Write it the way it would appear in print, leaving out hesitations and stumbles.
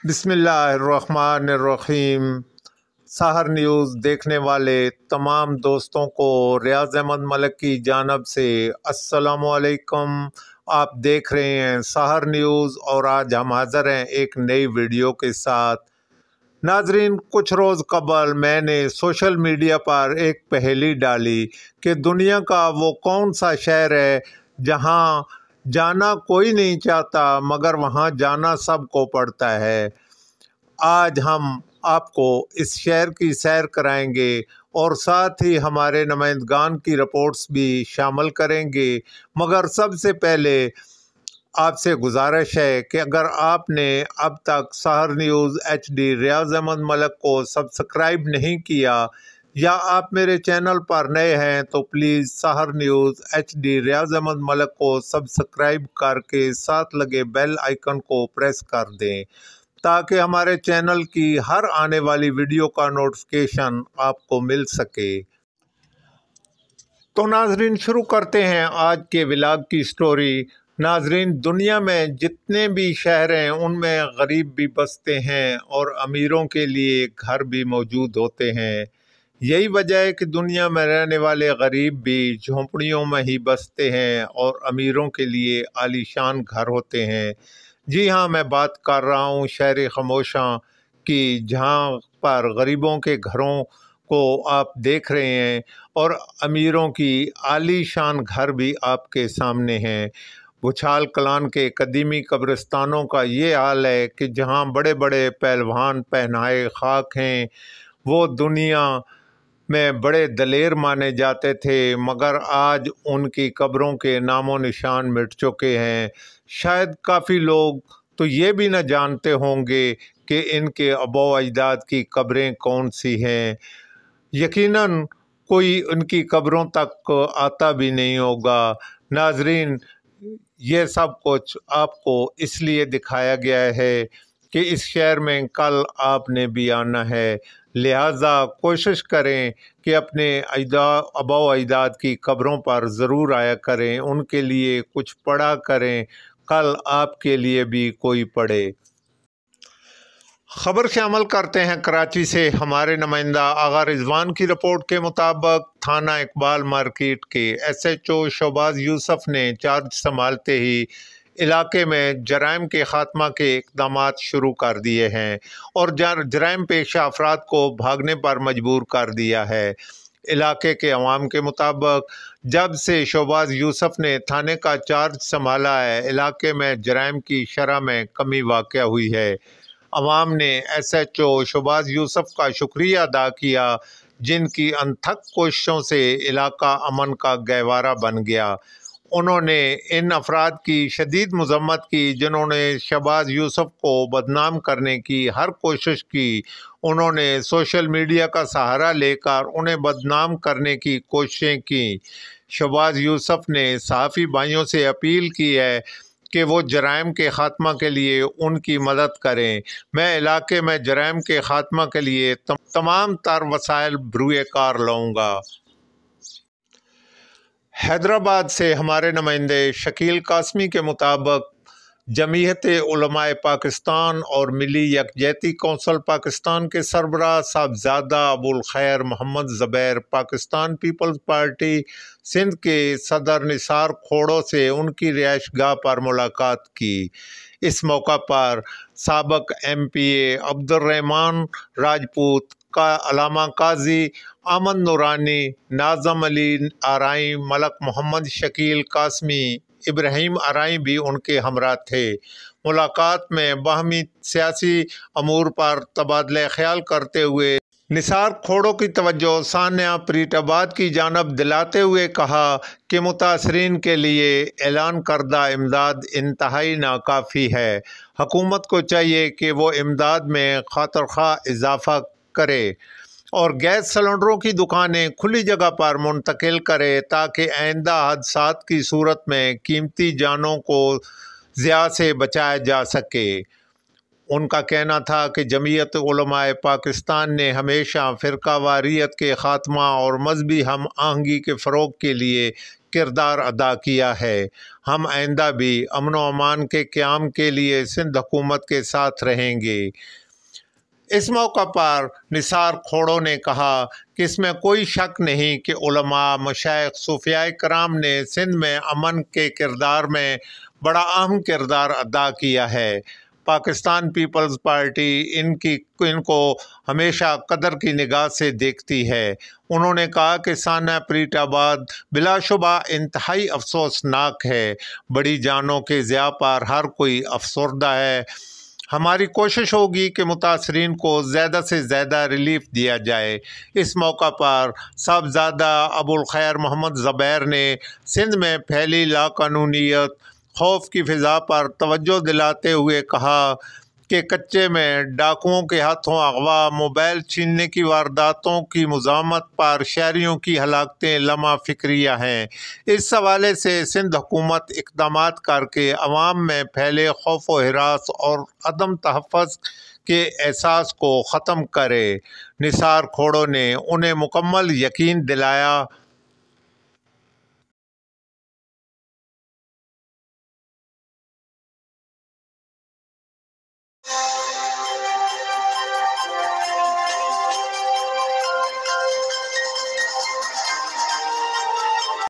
بسم اللہ الرحمن الرحیم۔ سحر نیوز دیکھنے والے تمام دوستوں کو ریاض احمد ملک کی جانب سے السلام علیکم۔ آپ دیکھ رہے ہیں سحر نیوز اور آج ہم حاضر ہیں ایک نئی ویڈیو کے ساتھ۔ ناظرین، کچھ روز قبل میں نے سوشل میڈیا پر ایک پہیلی ڈالی کہ دنیا کا وہ کون سا شہر ہے جہاں جانا کوئی نہیں چاہتا مگر وہاں جانا سب کو پڑتا ہے۔ آج ہم آپ کو اس شہر کی سیر کرائیں گے اور ساتھ ہی ہمارے نمائندگان کی رپورٹس بھی شامل کریں گے، مگر سب سے پہلے آپ سے گزارش ہے کہ اگر آپ نے اب تک سحر نیوز HD ریاض احمد ملک کو سبسکرائب نہیں کیا یا آپ میرے چینل پر نئے ہیں تو please Sahar news HD Riyaz Ahmad ملک کو سبسکرائب کر کے ساتھ لگے بیل آئیکن کو پریس کر دیں تاکہ ہمارے چینل کی ہر آنے والی ویڈیو کا نوٹیفیکیشن آپ کو مل سکے۔ تو ناظرین، شروع کرتے ہیں آج کے ولاگ کی سٹوری۔ ناظرین، دنیا میں جتنے بھی شہر ہیں ان میں غریب بھی بستے ہیں اور امیروں کے لیے گھر بھی موجود ہوتے ہیں۔ یہی وجہ ہے کہ دنیا میں رہنے والے غریب بھی جھونپڑیوں میں ہی بستے ہیں اور امیروں کے لیے عالی شان گھر ہوتے ہیں۔ جی ہاں، میں بات کر رہا ہوں شہر خاموشاں کی، جہاں پر غریبوں کے گھروں کو آپ دیکھ رہے ہیں اور امیروں کی عالی شان گھر بھی آپ کے سامنے ہیں۔ بھوچال کلان کے قدیمی قبرستانوں کا یہ حال ہے کہ جہاں بڑے بڑے پہلوان پہنائے خاک ہیں، وہ دنیا میں بڑے دلیر مانے جاتے تھے مگر آج ان کی قبروں کے نام و نشان مٹ چکے ہیں۔ شاید کافی لوگ تو یہ بھی نہ جانتے ہوں گے کہ ان کے آباء و اجداد کی قبریں کون سی ہیں۔ یقیناً کوئی ان کی قبروں تک آتا بھی نہیں ہوگا۔ ناظرین، یہ سب کچھ آپ کو اس لیے دکھایا گیا ہے کہ اس شہر میں کل آپ نے بھی آنا ہے، لہٰذا کوشش کریں کہ اپنے آباء و اجداد کی قبروں پر ضرور آیا کریں، ان کے لیے کچھ پڑھا کریں، کل آپ کے لیے بھی کوئی پڑھے۔ خبر شامل کرتے ہیں کراچی سے۔ ہمارے نمائندہ آغا رضوان کی رپورٹ کے مطابق تھانہ اقبال مارکیٹ کے SHO شہباز یوسف نے چارج سنبھالتے ہی علاقے میں جرائم کے خاتمہ کے اقدامات شروع کر دیے ہیں اور جرائم پیشہ افراد کو بھاگنے پر مجبور کر دیا ہے۔ علاقے کے عوام کے مطابق جب سے شہباز یوسف نے تھانے کا چارج سنبھالا ہے، علاقے میں جرائم کی شرح میں کمی واقع ہوئی ہے۔ عوام نے SHO شہباز یوسف کا شکریہ ادا کیا، جن کی انتھک کوششوں سے علاقہ امن کا گہوارہ بن گیا۔ انہوں نے ان افراد کی شدید مذمت کی جنہوں نے شہباز یوسف کو بدنام کرنے کی ہر کوشش کی۔ انہوں نے سوشل میڈیا کا سہارا لے کر انہیں بدنام کرنے کی کوششیں کیں۔ شہباز یوسف نے صحافی بھائیوں سے اپیل کی ہے کہ وہ جرائم کے خاتمہ کے لیے ان کی مدد کریں۔ میں علاقے میں جرائم کے خاتمہ کے لیے تمام تر وسائل بروئے کار لاؤں گا۔ حیدرآباد سے ہمارے نمائندے شکیل قاسمی کے مطابق جمعیت علماء پاکستان اور ملی یکجہتی کونسل پاکستان کے سربراہ صاحبزادہ ابو الخیر محمد زبیر پاکستان پیپلز پارٹی سندھ کے صدر نثار کھوڑوں سے ان کی رہائش گاہ پر ملاقات کی۔ اس موقع پر سابق MPA عبدالرحمان راجپوت، علامہ قاضی احمد نورانی، ناظم علی آرائی، ملک محمد شکیل قاسمی، ابراہیم آرائی بھی ان کے ہمراہ تھے۔ ملاقات میں باہمی سیاسی امور پر تبادلہ خیال کرتے ہوئے نثار کھوڑوں کی توجہ ثانیہ پریٹ آباد کی جانب دلاتے ہوئے کہا کہ متاثرین کے لیے اعلان کردہ امداد انتہائی ناکافی ہے۔ حکومت کو چاہیے کہ وہ امداد میں خاطر خواہ اضافہ کرے اور گیس سلنڈروں کی دکانیں کھلی جگہ پر منتقل کرے تاکہ آئندہ حادثات کی صورت میں قیمتی جانوں کو ضیاع سے بچایا جا سکے۔ ان کا کہنا تھا کہ جمعیت علماء پاکستان نے ہمیشہ فرقہ واریت کے خاتمہ اور مذہبی ہم آہنگی کے فروغ کے لیے کردار ادا کیا ہے۔ ہم آئندہ بھی امن و امان کے قیام کے لیے سندھ حکومت کے ساتھ رہیں گے۔ اس موقع پر نثار کھوڑو نے کہا کہ اس میں کوئی شک نہیں کہ علماء، مشائخ، صوفیاء کرام نے سندھ میں امن کے کردار میں بڑا اہم کردار ادا کیا ہے۔ پاکستان پیپلز پارٹی ان کو ہمیشہ قدر کی نگاہ سے دیکھتی ہے۔ انہوں نے کہا کہ سانحہ پریٹ آباد بلا شبہ انتہائی افسوسناک ہے۔ بڑی جانوں کے ضیاع پر ہر کوئی افسردہ ہے۔ ہماری کوشش ہوگی کہ متاثرین کو زیادہ سے زیادہ ریلیف دیا جائے۔ اس موقع پر صاحبزادہ ابوالخیر محمد زبیر نے سندھ میں پھیلی لاقانونیت، خوف کی فضا پر توجہ دلاتے ہوئے کہا کہ کچے میں ڈاکوؤں کے ہاتھوں اغوا، موبائل چھیننے کی وارداتوں کی مزاحمت پر شہریوں کی ہلاکتیں لمحہ فکریہ ہیں۔ اس حوالے سے سندھ حکومت اقدامات کر کے عوام میں پھیلے خوف و ہراس اور عدم تحفظ کے احساس کو ختم کرے۔ نثار کھوڑو نے انہیں مکمل یقین دلایا